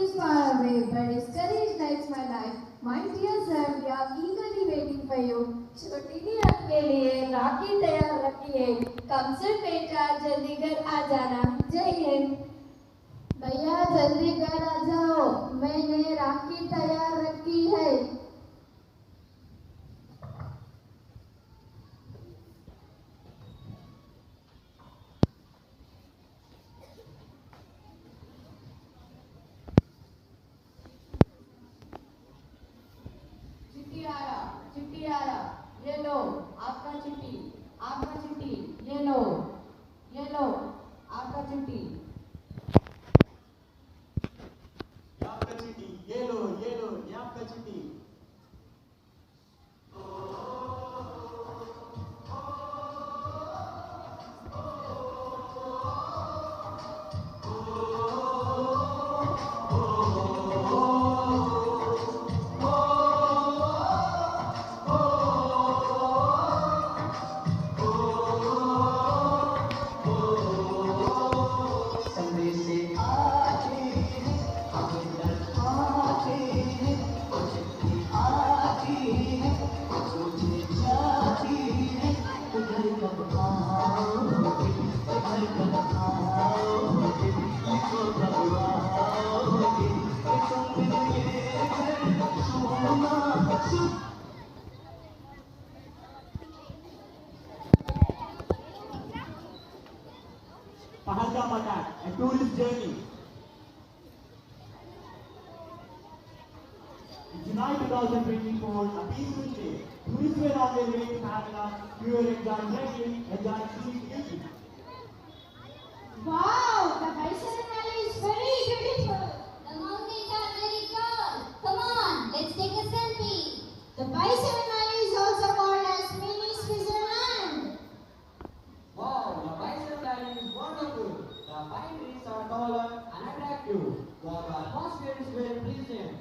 is far away, but his courage lights my life. My dear sir, we are eagerly waiting for you. छोटी रथ के लिए राखी तैयार रखिए. कम से बेटा जल्दी घर आ जाना. जय हिंद. भैया जल्दी घर आ जाओ. मैंने राखी तैयार रखी है. चिट्ठी आया, ये लो आपका चिट्ठी, आपका चिट्ठी, ये लो आपका चिट्ठी, आपका चिट्ठी, ये लो ये आपका चिट्ठी। Pahalgam attack, a tourist journey. In July 2024, a peaceful day, tourists were on their way to Kerala, who were enjoying trekking, enjoying scenic beauty. Wow, the Bison Valley is very beautiful. The mountains are very tall. Come on, let's take a selfie. The Bison Valley is also called as Mini Switzerland. wow, the Bison Valley is wonderful, the pine trees are taller and attractive, the atmosphere is very pleasant,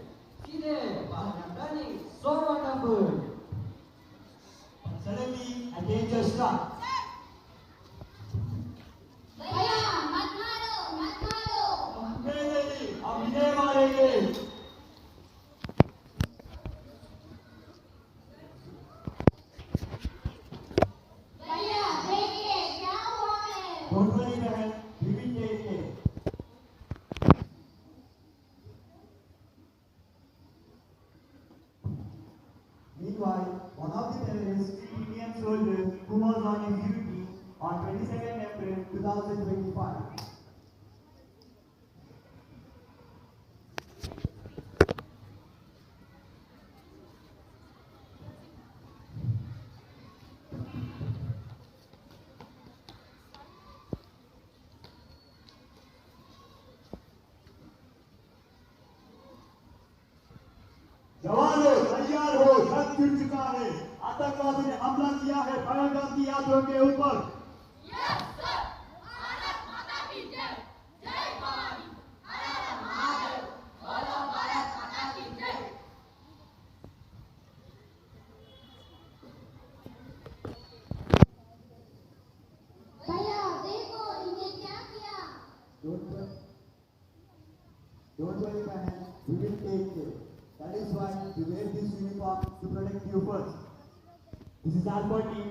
see there, I'm turning, so wonderful. Suddenly, a danger struck. भैया मत मारो. नहीं, अब इन्हें मारेंगे। भैया देखिए क्या हुआ है. Don't worry, बहन, we will take care. Meanwhile, one of the terrorists killed Indian soldiers who was on his duty on 22nd April 2025. जवानों तैयार हो, जंग छिड़ चुका है। आतंकवादी ने हमला किया है पहलगाम की यात्रियों के ऊपर। भैया देखो इन्हें क्या किया. Don't worry, बहन, we will take care. That is why we wear this uniform to protect you first. This is our party.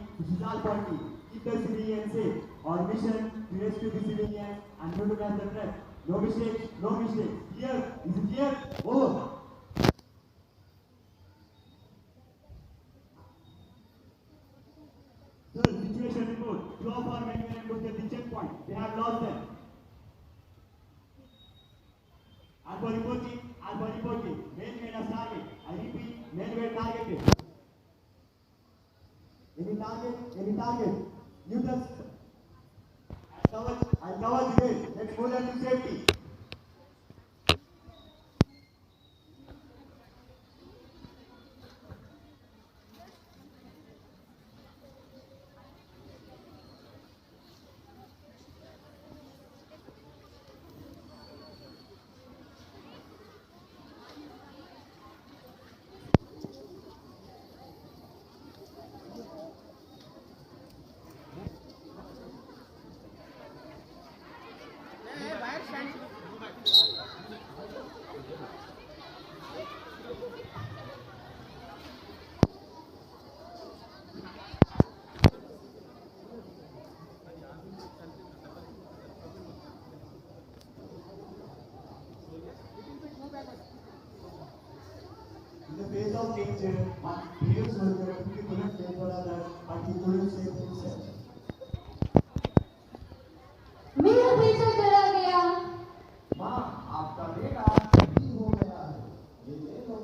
Keep the civilians safe. Our mission to rescue the civilians and neutralize the threat. No mistakes. Clear? Is it clear? Over. Sir, situation report. Two of our men were ambushed at the checkpoint. They have lost them. Alpha reporting. Men made us target. I repeat, men were targeted. Any target? You just. I'll cover the way. Let's move them to safety. Hey, picture one brave soldier who couldn't care for others, but he couldn't save himself. मेरा बेटा चला गया। माँ, आपका बेटा शहीद हो गया है। ये ले लो।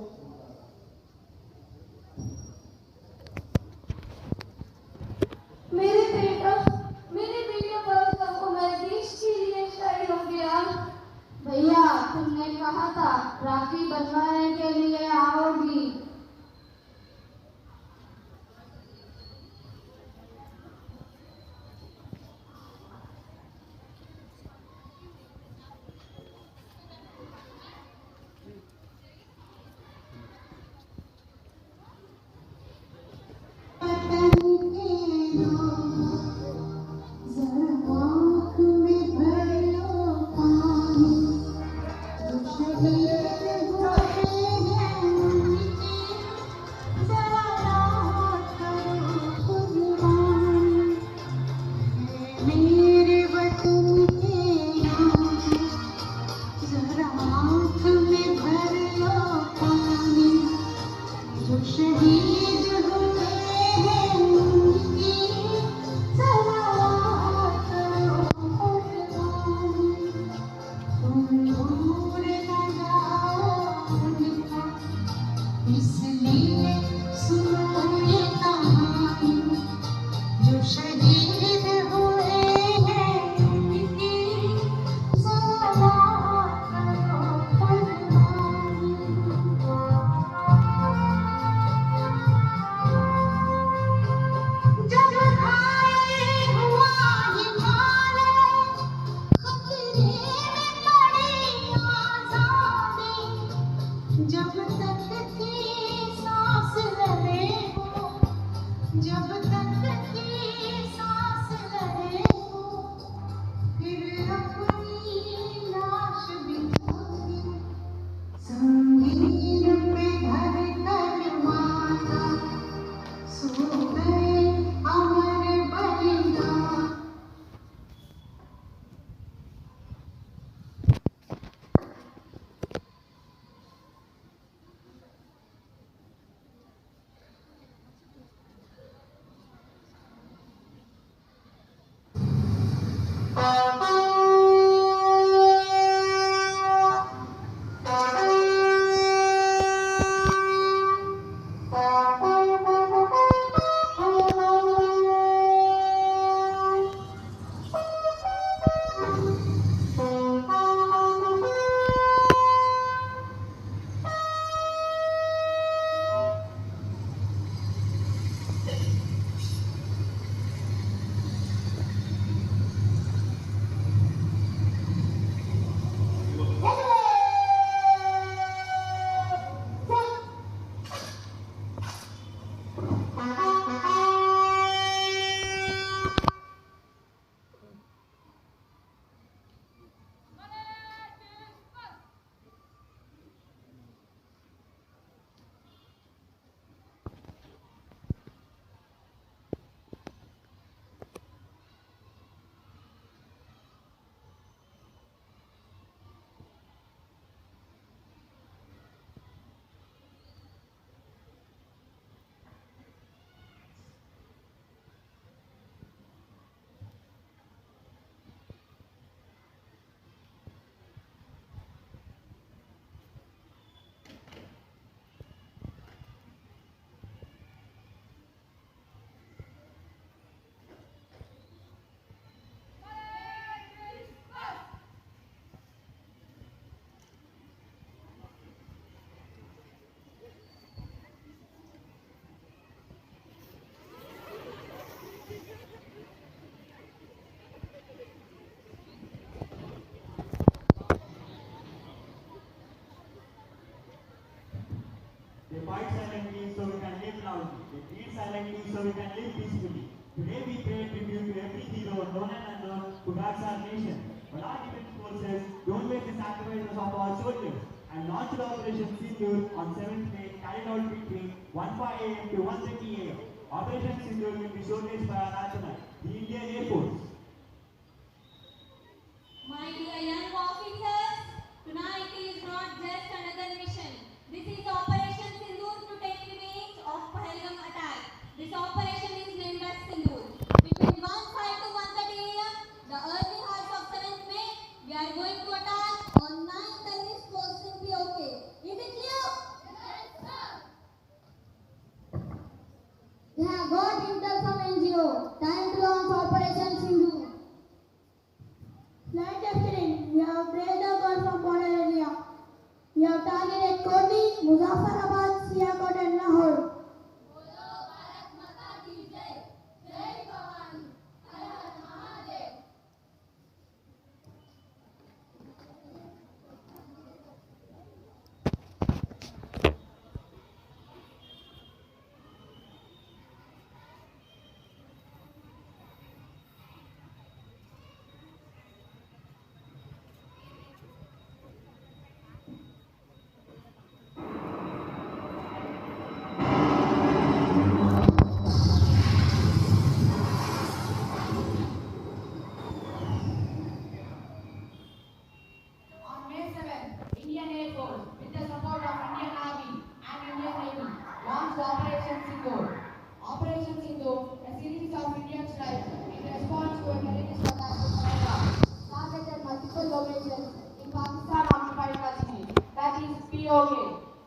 मेरे बेटा बहुत कम उम्र देश के लिए शहीद हो गया। भैया, तुमने कहा था राखी बनवाने के लिए आओगी। They fight silently so we can live loudly. They bleed silently so we can live peacefully. Today we pay tribute to every hero, known and unknown, who guards our nation. But our defense forces don't waste the sacrifices of our soldiers and launched Operation Sindoor on 7th May, carried out between 1:05 a.m. to 1:30 a.m. Operation Sindoor will be showcased by our national, the Indian Air Force. My dear young officers, tonight is not just another mission. This is Operation Sindoor to take revenge Flight Lieutenant, we have trailed the gun from border area. We have targeted Koti, Muzaffarabad, Sialkot and Lahore. On May 7th, Indian Air Force, with the support of Indian Army and Indian Navy, launched Operation Sindoor. Operation Sindoor, a series of Indian strikes in response to a terrorist attack in Kerala, targeted multiple locations in Pakistan-occupied Kashmir, that is POK.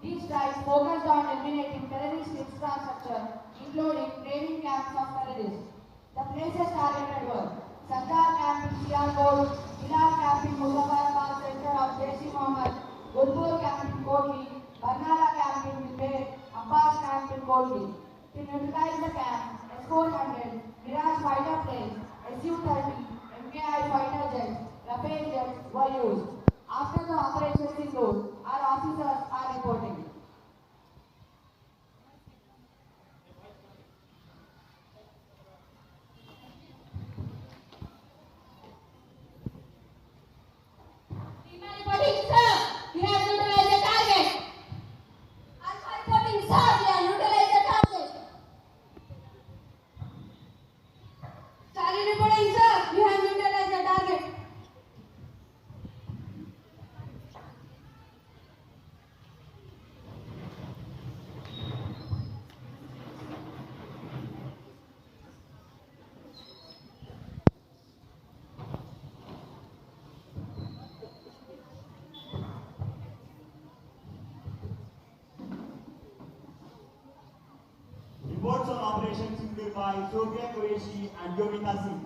These strikes focused on eliminating terrorist infrastructure, including training camps of terrorists. The places targeted were Sardar Camp in Sialkot, Hilal Camp in Muzaffarabad center of Jaish-e Mohammed, Gulpur Camp in Kotli, Barnala Camp in Mumbai, Abbas Camp in Kotli. To neutralize the camp, S-400, Mirage fighter planes, Su-30, MKI fighter jets, Rafale jets were used. After the operation Sindoor, our officers are reporting. Reporting, sir. We have neutralized the target. Alpha reporting, sir. We have neutralized the target. Charlie reporting, sir. We have neutralized the target. Reports on Operation Sindoor by Sophia Qureshi and Yomita Singh.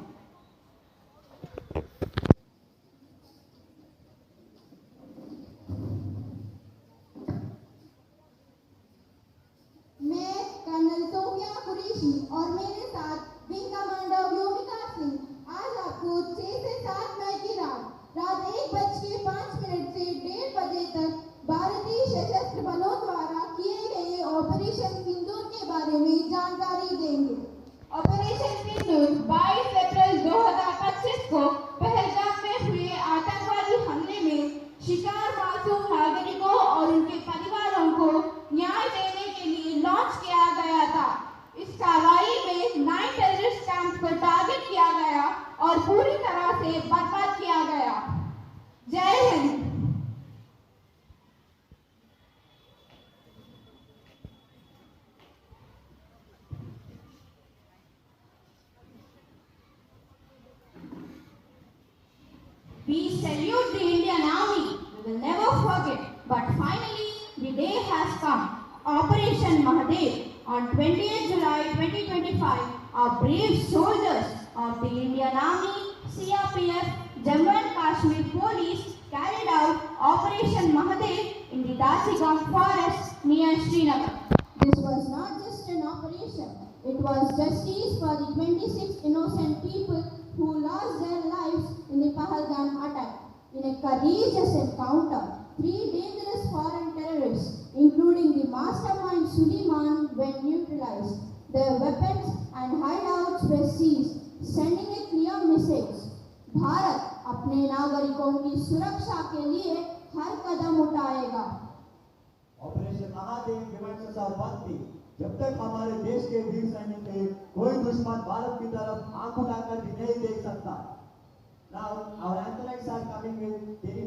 मैं colonel Sophia Qureshi और मेरे साथ wing commander योमिका Singh आज आपको 6 से 7 मई की रात 1:05 से 1:30 बजे तक भारतीय सशस्त्र बलों द्वारा किए गए ऑपरेशन सिंदूर के बारे में जानकारी देंगे। ऑपरेशन सिंदूर 22 अप्रैल 2025 को पहलगाम में हुए आतंकवादी हमले में शिकार मासूम नागरिकों और उनके परिवारों को न्याय देने के लिए लॉन्च किया गया था। इस कार्रवाई में 9 टेररिस्ट कैंप को टारगेट किया गया और पूरी तरह से बर्बाद किया गया। जय Hind. We salute the Indian Army. We will never forget. But finally, the day has come. Operation Mahadev. On 28th July 2025, our brave soldiers of the Indian Army, CRPF, Jammu and Kashmir Police carried out Operation Mahadev in the Dasigam forest near Srinagar. This was not just an operation, it was justice for the 26 innocent people who lost their lives in the Pahalgam attack. In a courageous encounter, 3 dangerous foreign terrorists, including the mastermind Suleiman, were neutralized. Their weapons and hideouts were seized, sending a clear message. Bharat अपने नागरिकों की सुरक्षा के लिए हर कदम उठाएगा। Operation Mahadev demands us our one thing. जब तक हमारे देश के वीर सैनिक थे, कोई दुश्मन भारत की तरफ आंख उठाकर भी नहीं देख सकता। Now our athletes are coming with their